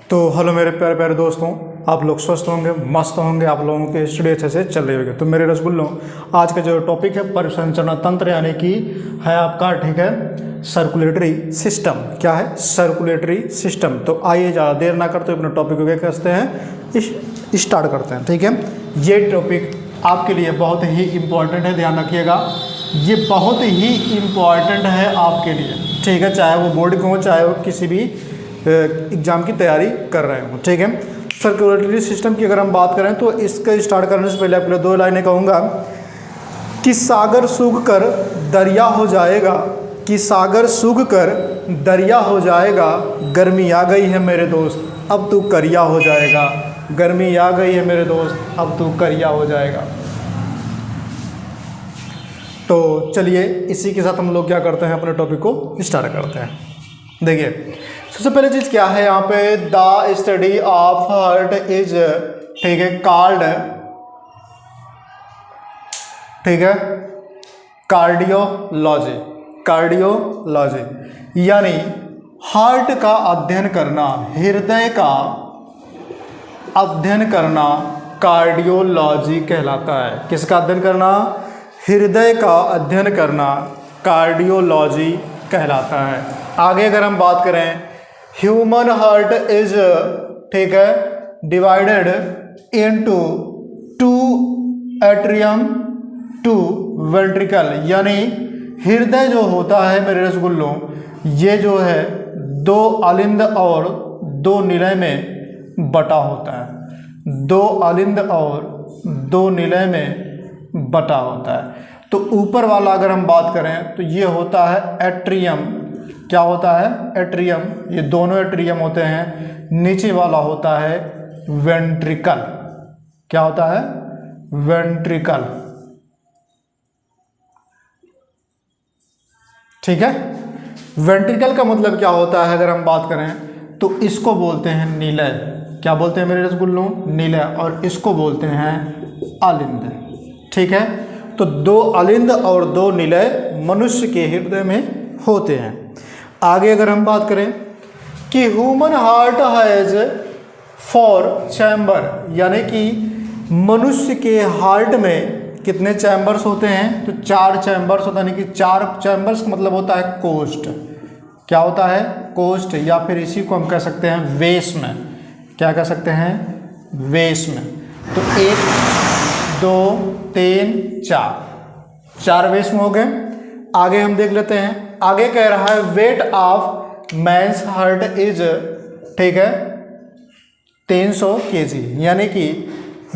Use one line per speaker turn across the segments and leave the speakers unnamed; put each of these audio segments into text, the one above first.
तो हेलो मेरे प्यारे प्यारे दोस्तों, आप लोग स्वस्थ होंगे, मस्त होंगे, आप लोगों की स्टडी अच्छे से चल रही होगी। तो मेरे रसगुल्लों, आज का जो टॉपिक है परिसंचरण तंत्र, यानी कि है आपका, ठीक है, सर्कुलेटरी सिस्टम। क्या है? Circulatory system. तो आइए ज़्यादा देर ना करते अपने टॉपिक को क्या करते हैं, स्टार्ट करते हैं। ठीक है, ये टॉपिक आपके लिए बहुत ही इम्पोर्टेंट है, ध्यान रखिएगा। ये बहुत ही इम्पॉर्टेंट है आपके लिए, ठीक है, चाहे वो बोर्ड के हो, चाहे वो किसी भी एग्ज़ाम की तैयारी कर रहे हो। ठीक है, सर्कुलेटरी सिस्टम की अगर हम बात करें तो इसका स्टार्ट करने से पहले आपके लिए दो लाइनें कहूँगा कि सागर सूख कर दरिया हो जाएगा, कि सागर सूख कर दरिया हो जाएगा, गर्मी आ गई है मेरे दोस्त अब तू करिया हो जाएगा, गर्मी आ गई है मेरे दोस्त अब तू करिया हो जाएगा। तो चलिए इसी के साथ हम लोग क्या करते हैं, अपने टॉपिक को स्टार्ट करते हैं। देखिए, सबसे पहले चीज़ क्या है यहाँ पे, the study of heart is, ठीक है, कॉल्ड, ठीक है, कार्डियोलॉजी। कार्डियोलॉजी यानी हार्ट का अध्ययन करना, हृदय का अध्ययन करना कार्डियोलॉजी कहलाता है। किसका अध्ययन करना? हृदय का अध्ययन करना कार्डियोलॉजी कहलाता है। आगे अगर हम बात करें, ह्यूमन हार्ट इज, ठीक है, divided into two atrium two ventricle, यानी हृदय जो होता है मेरे रसगुल्लों, ये जो है दो अलिंद और दो निलय में बटा होता है, दो अलिंद और दो निलय में बटा होता है। तो ऊपर वाला अगर हम बात करें तो ये होता है एट्रियम। क्या होता है? एट्रियम। ये दोनों एट्रियम होते हैं। नीचे वाला होता है वेंट्रिकल। क्या होता है? वेंट्रिकल। ठीक है, वेंट्रिकल का मतलब क्या होता है अगर हम बात करें तो इसको बोलते हैं निलय। क्या बोलते हैं मेरे रसगुल्लों? निलय। और इसको बोलते हैं अलिंद। ठीक है, तो दो अलिंद और दो निलय मनुष्य के हृदय में होते हैं। आगे अगर हम बात करें कि ह्यूमन हार्ट हैज 4 चैम्बर, यानी कि मनुष्य के हार्ट में कितने चैम्बर्स होते हैं? तो 4 चैम्बर्स होता है, यानी कि 4 चैम्बर्स का मतलब होता है कोष्ठ। क्या होता है? कोष्ठ, या फिर इसी को हम कह सकते हैं वेश्म। क्या कह सकते हैं? वेश्म। तो 1 2 3 4 वेश्म हो गए। आगे हम देख लेते हैं, आगे कह रहा है weight of man's heart is, ठीक है, 300 kg, यानी कि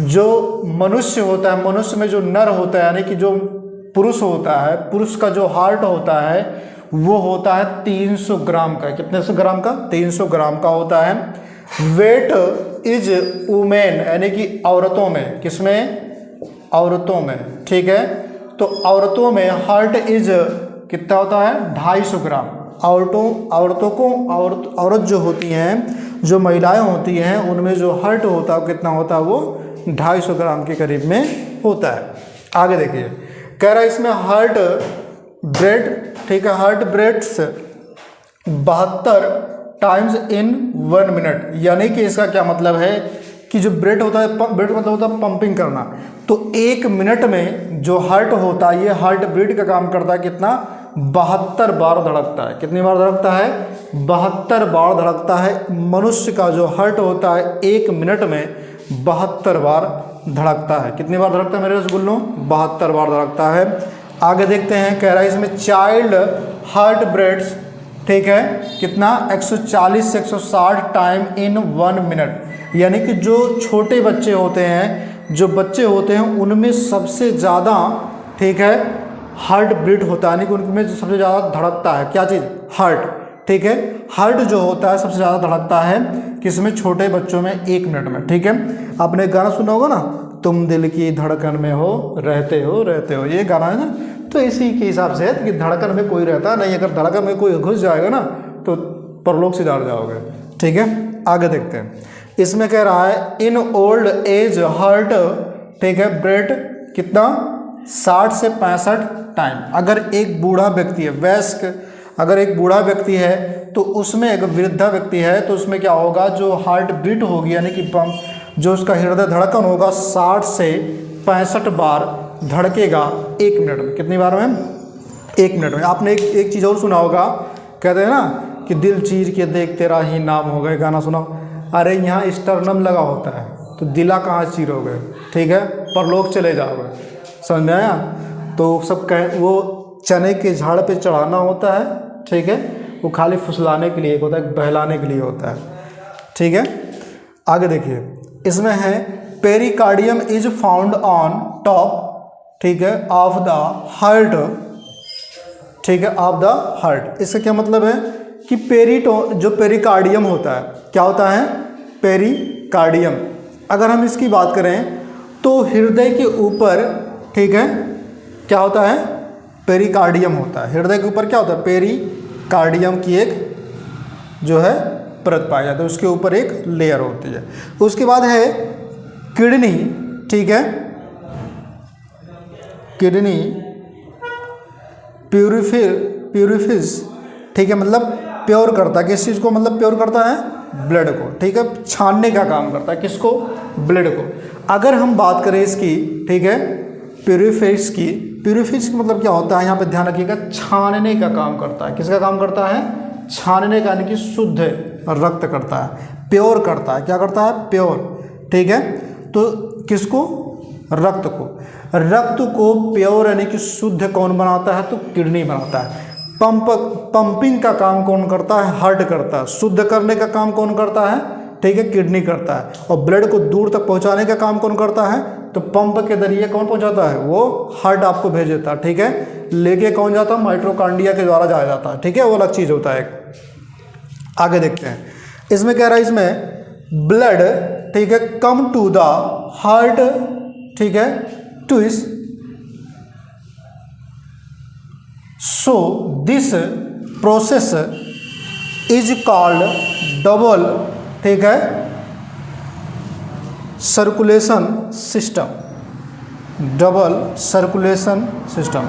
जो मनुष्य होता है, मनुष्य में जो नर होता है, यानी कि जो पुरुष होता है, पुरुष का जो हार्ट होता है वो होता है 300 ग्राम का। कितने सौ ग्राम का? 300 ग्राम का होता है। वेट इज वुमेन, यानी कि औरतों में, किसमें? औरतों में। ठीक है, तो औरतों में हार्ट इज कितना होता है? 250 ग्राम। औरत जो होती हैं, जो महिलाएं होती हैं, उनमें जो हार्ट होता है कितना होता है? वो 250 ग्राम के करीब में होता है। आगे देखिए, कह रहा है इसमें हार्ट ब्रेड, ठीक है, heart breads 72 times in 1 minute, यानी कि इसका क्या मतलब है कि जो ब्रेड होता है, ब्रेड मतलब होता है पंपिंग करना, तो 1 मिनट में जो हार्ट होता है, ये हार्ट ब्रेड का काम करता है कितना? 72 बार धड़कता है। कितनी बार धड़कता है? 72 बार धड़कता है। मनुष्य का जो हार्ट होता है 1 मिनट में 72 बार धड़कता है। कितनी बार धड़कता है मेरे रसगुल्लों? 72 बार धड़कता है। आगे देखते हैं, कह रहा है इसमें चाइल्ड हार्ट ब्रेड्स, ठीक है, कितना? 140 से 160 टाइम इन 1 मिनट, यानी कि जो छोटे बच्चे होते हैं, जो बच्चे होते हैं उनमें सबसे ज़्यादा, ठीक है, हार्ट बीट होता है, यानी कि उनमें जो सबसे ज़्यादा धड़कता है, क्या चीज़? हार्ट। ठीक है, हार्ट जो होता है सबसे ज़्यादा धड़कता है किसमें? छोटे बच्चों में 1 मिनट में। ठीक है, आपने गाना सुना होगा ना, तुम दिल की धड़कन में हो रहते हो, ये गाना है ना। तो इसी के हिसाब से कि धड़कन में कोई रहता नहीं, अगर धड़कन में कोई घुस जाएगा ना तो परलोक सिधार जाओगे। ठीक है, आगे देखते हैं, इसमें कह रहा है इन ओल्ड एज हार्ट, ठीक है, ब्रेड कितना? 60 से 65 टाइम। अगर एक बूढ़ा व्यक्ति है, वयस्क अगर एक बूढ़ा व्यक्ति है तो उसमें, एक वृद्धा व्यक्ति है तो उसमें क्या होगा, जो हार्ट बीट होगी यानी कि पंप, जो उसका हृदय धड़कन होगा 60 से 65 बार धड़केगा 1 मिनट में। कितनी बार में? 1 मिनट में। आपने एक चीज़ और सुना होगा, कहते हैं ना कि दिल चीर के देख तेरा ही नाम हो गए, गाना सुना। अरे यहाँ स्टर्नम लगा होता है तो दिला कहाँ चीरोगे, ठीक है, परलोक चले जाओगे, समझ में आया। तो सब वो चने के झाड़ पे चढ़ाना होता है, ठीक है, वो खाली फुसलाने के लिए होता है, बहलाने के लिए होता है, ठीक है। आगे देखिए, इसमें है pericardium is found on top, ठीक है, ऑफ द हार्ट, ठीक है, ऑफ द हार्ट। इसका क्या मतलब है कि जो पेरिकार्डियम होता है, क्या होता है? पेरिकार्डियम। अगर हम इसकी बात करें तो हृदय के ऊपर, ठीक है, क्या होता है? पेरिकार्डियम होता है। हृदय के ऊपर क्या होता है? पेरिकार्डियम की एक जो है परत पाई जाती है, उसके ऊपर एक लेयर होती है। उसके बाद है किडनी, ठीक है, किडनी प्यूरिफिज, ठीक है, मतलब प्योर करता है। किस चीज़ को मतलब प्योर करता है? ब्लड को, ठीक है, छानने का काम करता है। किसको? ब्लड को। अगर हम बात करें इसकी, ठीक है, प्यूरिफिज की, प्यूरिफिज का मतलब क्या होता है, यहाँ पे ध्यान रखिएगा, छानने का काम करता है। किसका काम करता है? छानने का, यानी कि शुद्ध रक्त करता है, प्योर करता है। क्या करता है? प्योर, ठीक है। तो किसको? रक्त को। रक्त को प्योर यानी कि शुद्ध कौन बनाता है? तो किडनी बनाता है। पंपिंग का काम कौन करता है? हार्ट करता है। शुद्ध करने का काम कौन करता है? ठीक है, किडनी करता है। और ब्लड को दूर तक पहुंचाने का काम कौन करता है? तो पंप के जरिए कौन पहुंचाता है? वो हार्ट आपको भेज देता है, ठीक है। लेके कौन जाता है? माइट्रोकांडिया के द्वारा जाया जाता है, ठीक है, वो अलग चीज़ होता है। आगे देखते हैं, इसमें कह रहा है, इसमें ब्लड, ठीक है, कम टू द हार्ट, ठीक है, twist, so this process is called double, ठीक है, circulation system. Double circulation system.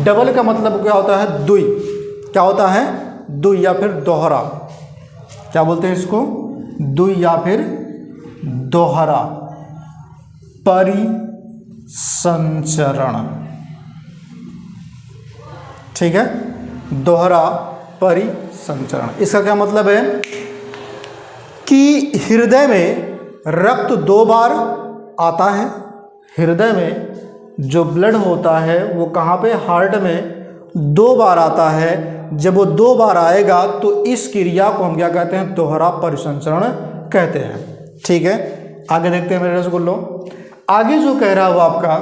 Double का मतलब क्या होता है? दुई। क्या होता है? दुई या फिर दोहरा। क्या बोलते हैं इसको? दुई या फिर दोहरा परिसंचरण, ठीक है, दोहरा परिसंचरण। इसका क्या मतलब है कि हृदय में रक्त 2 बार आता है। हृदय में जो ब्लड होता है वो कहाँ पे? हार्ट में 2 बार आता है। जब वो 2 बार आएगा तो इस क्रिया को हम क्या कहते हैं? दोहरा परिसंचरण कहते हैं, ठीक है। आगे देखते हैं मेरे रसगुल्लो। आगे जो कह रहा है वो आपका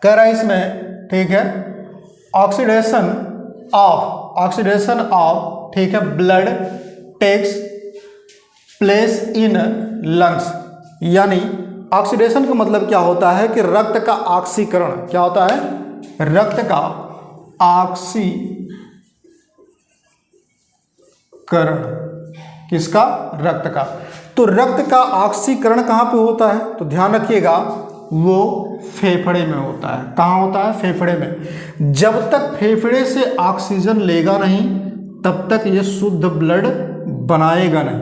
कह रहा है इसमें, ठीक है, ऑक्सीडेशन ऑफ, ठीक है, blood takes place in lungs. यानी ऑक्सीडेशन का मतलब क्या होता है कि रक्त का ऑक्सीकरण। क्या होता है? रक्त का ऑक्सीकरण। किसका? रक्त का। तो रक्त का ऑक्सीकरण कहाँ पे होता है? तो ध्यान रखिएगा, वो फेफड़े में होता है। कहाँ होता है? फेफड़े में। जब तक फेफड़े से ऑक्सीजन लेगा नहीं तब तक ये शुद्ध ब्लड बनाएगा नहीं,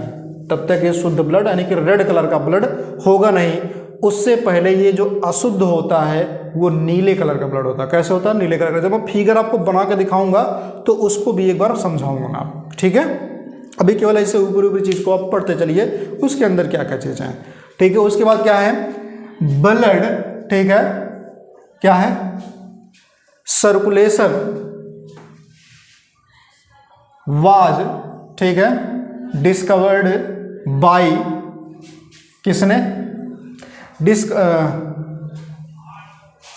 तब तक ये शुद्ध ब्लड यानी कि रेड कलर का ब्लड होगा नहीं। उससे पहले ये जो अशुद्ध होता है वो नीले कलर का ब्लड होता है। कैसे होता है? नीले कलर का। जब मैं फिगर आपको बना के दिखाऊंगा तो उसको भी एक बार समझाऊंगा मैं आपको, ठीक है। अभी केवल ऐसे ऊपरी ऊपरी चीज़ को आप पढ़ते चलिए, उसके अंदर क्या क्या चीज़ें हैं, ठीक है। उसके बाद क्या है? ब्लड, ठीक है, क्या है? सर्कुलेशन वाज, ठीक है, डिस्कवर्ड बाय, किसने?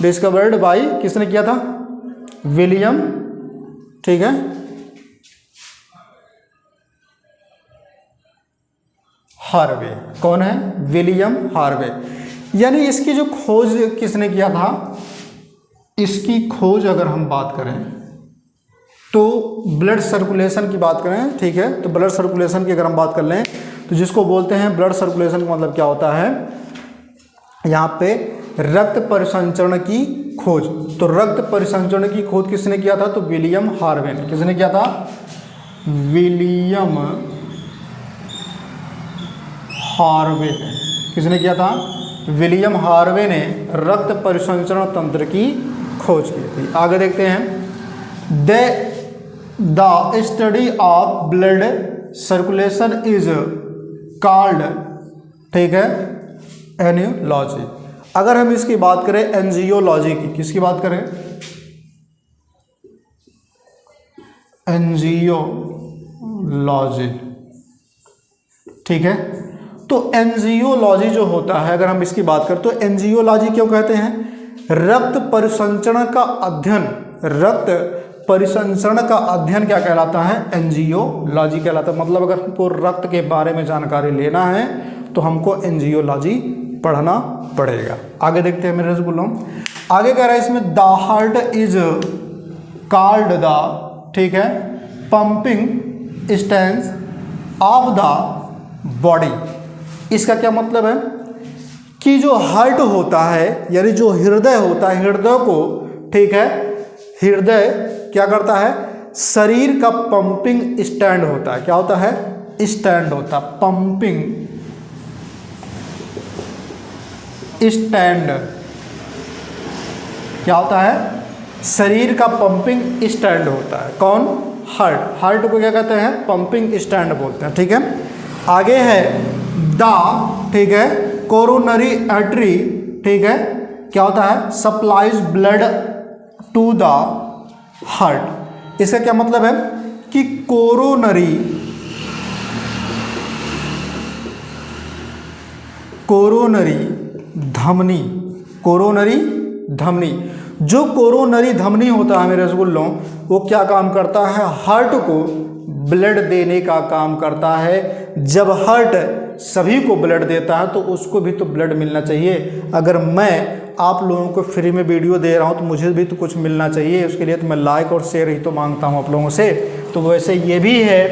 डिस्कवर्ड बाय, किसने किया था? विलियम, ठीक है, हार्वे। कौन है? William Harvey. यानी इसकी जो खोज किसने किया था? इसकी खोज अगर हम बात करें तो ब्लड सर्कुलेशन की बात करें, ठीक है, तो ब्लड सर्कुलेशन की अगर हम बात कर लें तो जिसको बोलते हैं ब्लड सर्कुलेशन का मतलब क्या होता है? यहाँ पे रक्त परिसंचरण की खोज। तो रक्त परिसंचरण की खोज किसने किया था? तो विलियम हार्वे ने। किसने किया था? विलियम हार्वे ने। किसने किया था? विलियम हार्वे ने रक्त परिसंचरण तंत्र की खोज की थी। आगे देखते हैं। The study of blood circulation is called, ठीक है, एनियोलॉजी। अगर हम इसकी बात करें एंजियोलॉजी की, किसकी बात करें? एंजियोलॉजी, ठीक है। तो एंजियोलॉजी जो होता है, अगर हम इसकी बात करें तो एंजियोलॉजी क्यों कहते हैं? रक्त परिसंचरण का अध्ययन, रक्त परिसंचरण का अध्ययन क्या कहलाता है? एंजियोलॉजी कहलाता है। मतलब अगर हमको रक्त के बारे में जानकारी लेना है तो हमको एंजियोलॉजी पढ़ना पड़ेगा। आगे देखते हैं मेरे रसगुल्लों। आगे कह रहा है इसमें the heart is called the, ठीक है, pumping stance of the body. इसका क्या मतलब है कि जो हार्ट होता है यानी जो हृदय होता है, हृदय को, ठीक है, हृदय क्या करता है? शरीर का पंपिंग स्टैंड होता है। क्या होता है? स्टैंड होता है, पंपिंग स्टैंड। क्या होता है? शरीर का पंपिंग स्टैंड होता है। कौन? हार्ट। हार्ट को क्या कहते हैं? पंपिंग स्टैंड बोलते हैं, ठीक है। आगे है द, ठीक है, कोरोनरी आर्टरी, ठीक है, क्या होता है? Supplies blood to the heart. इसका क्या मतलब है कि कोरोनरी धमनी, कोरोनरी धमनी, जो कोरोनरी धमनी होता है मेरे रसगुल्लों, वो क्या काम करता है? हार्ट को ब्लड देने का काम करता है। जब हार्ट सभी को ब्लड देता है तो उसको भी तो ब्लड मिलना चाहिए। अगर मैं आप लोगों को फ्री में वीडियो दे रहा हूँ तो मुझे भी तो कुछ मिलना चाहिए, उसके लिए तो मैं लाइक और शेयर ही तो मांगता हूँ आप लोगों से। तो वैसे ये भी है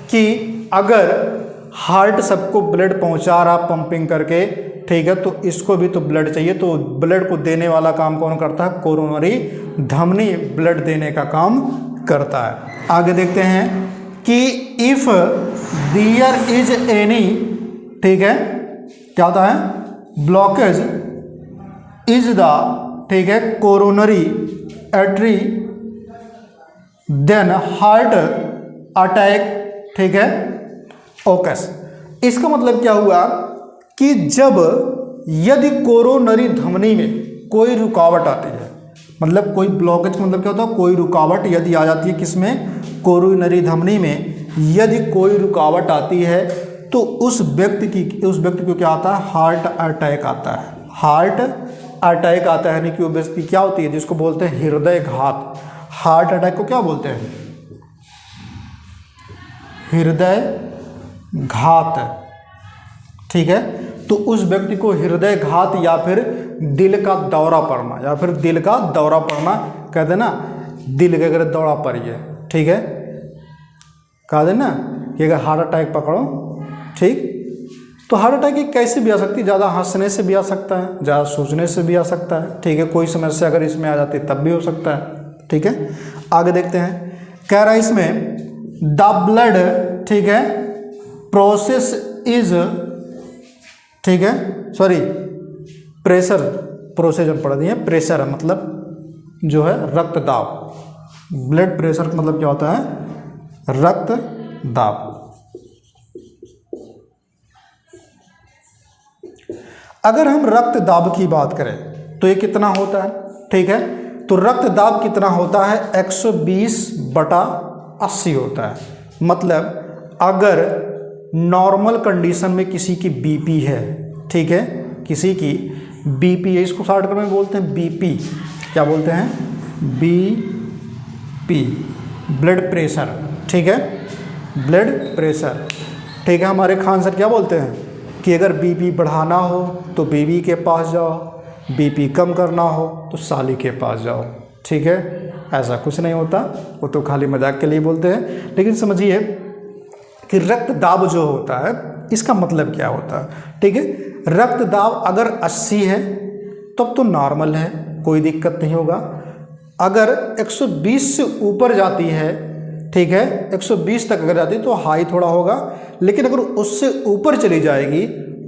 कि अगर हार्ट सबको ब्लड पहुँचा रहा पंपिंग करके, ठीक है, तो इसको भी तो ब्लड चाहिए। तो ब्लड को देने वाला काम कौन करता है? कोरोनरी धमनी ब्लड देने का काम करता है। आगे देखते हैं कि इफ देयर इज एनी, ठीक है, क्या होता है? ब्लॉकेज इज द, ठीक है, coronary artery, then heart attack, ठीक है, ओकस। इसका मतलब क्या हुआ कि जब यदि कोरोनरी धमनी में कोई रुकावट आती है, मतलब कोई ब्लॉकेज, मतलब क्या होता है? कोई रुकावट यदि आ जाती है, किसमें? कोरोनरी धमनी में यदि कोई रुकावट आती है तो उस व्यक्ति को क्या आता है? हार्ट अटैक आता है। हार्ट अटैक आता है, यानी कि वो व्यक्ति क्या होती है? जिसको बोलते हैं हृदय घात। हार्ट अटैक को क्या बोलते हैं? हृदय घात, ठीक है। तो उस व्यक्ति को हृदय घात या फिर दिल का दौरा पड़ना, या फिर दिल का दौरा पड़ना कहते ना, दिल के अगर दौरा पड़ी है, ठीक है, कहा दे ना कि अगर हार्ट अटैक पकड़ो, ठीक, तो हार्ट अटैक कैसे भी आ सकती है? ज़्यादा हंसने से भी आ सकता है, ज़्यादा सोचने से भी आ सकता है, ठीक है, कोई समस्या अगर इसमें आ जाती है तब भी हो सकता है, ठीक है। आगे देखते हैं। कह रहा है इसमें द ब्लड, ठीक है, प्रोसेस इज, ठीक है, सॉरी, प्रेशर, प्रोसेजन पढ़ दिए, प्रेशर मतलब जो है रक्त दाब। ब्लड प्रेशर का मतलब क्या होता है? रक्त दाब। अगर हम रक्त दाब की बात करें तो ये कितना होता है? ठीक है, तो रक्त दाब कितना होता है? 120/80 होता है। मतलब अगर नॉर्मल कंडीशन में किसी की बीपी है, ठीक है, किसी की बीपी है, इसको शॉर्टकट में बोलते हैं बीपी, क्या बोलते हैं? बीपी, ब्लड प्रेशर, ठीक है, ब्लड प्रेशर, ठीक है। हमारे खान सर क्या बोलते हैं कि अगर बीपी बढ़ाना हो तो बीवी के पास जाओ, बीपी कम करना हो तो साली के पास जाओ, ठीक है। ऐसा कुछ नहीं होता, वो तो खाली मजाक के लिए बोलते हैं। लेकिन समझिए कि रक्त दाब जो होता है इसका मतलब क्या होता है, ठीक है। रक्त दाब अगर 80 है तब तो नॉर्मल है, कोई दिक्कत नहीं होगा। अगर 120 से ऊपर जाती है, ठीक है, 120 तक अगर जाती है तो हाई थोड़ा होगा, लेकिन अगर उससे ऊपर चली जाएगी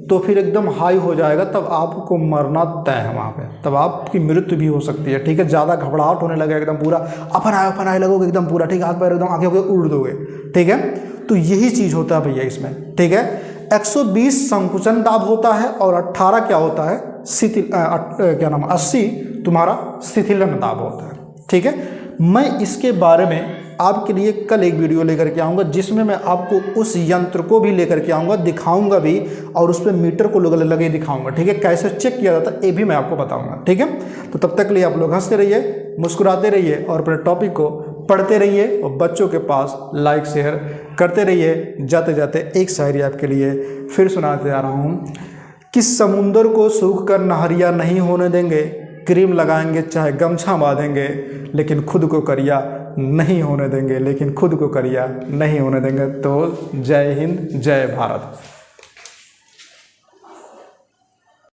तो फिर एकदम हाई हो जाएगा, तब आपको मरना तय है वहाँ पे, तब आपकी मृत्यु भी हो सकती है। ठीक है, ज़्यादा घबराहट होने लगे, एकदम पूरा अपन आए लगोगे एकदम पूरा, ठीक है, हाथ पैर एकदम आगे होकर उड़ दोगे। ठीक है, तो यही चीज़ होता है भैया इसमें। ठीक है, 120 संकुचन दाब होता है और 18 क्या होता है, क्या नाम, 80 तुम्हारा शिथिलन दाब होता है। ठीक है, मैं इसके बारे में आपके लिए कल एक वीडियो लेकर के आऊँगा, जिसमें मैं आपको उस यंत्र को भी लेकर के आऊँगा, दिखाऊंगा भी, और उस पर मीटर को लगे दिखाऊंगा। ठीक है, कैसे चेक किया जाता है ये भी मैं आपको बताऊंगा। ठीक है, तो तब तक के लिए आप लोग हंसते रहिए, मुस्कुराते रहिए और अपने टॉपिक को पढ़ते रहिए और बच्चों के पास लाइक शेयर करते रहिए। जाते जाते एक शायरी आपके लिए फिर सुनाते जा रहा हूँ कि समुंदर को सूख कर नहरिया नहीं होने देंगे, क्रीम लगाएंगे चाहे गमछा बांधेंगे, लेकिन खुद को करिया नहीं होने देंगे, लेकिन खुद को करिया नहीं होने देंगे। तो जय हिंद, जय भारत।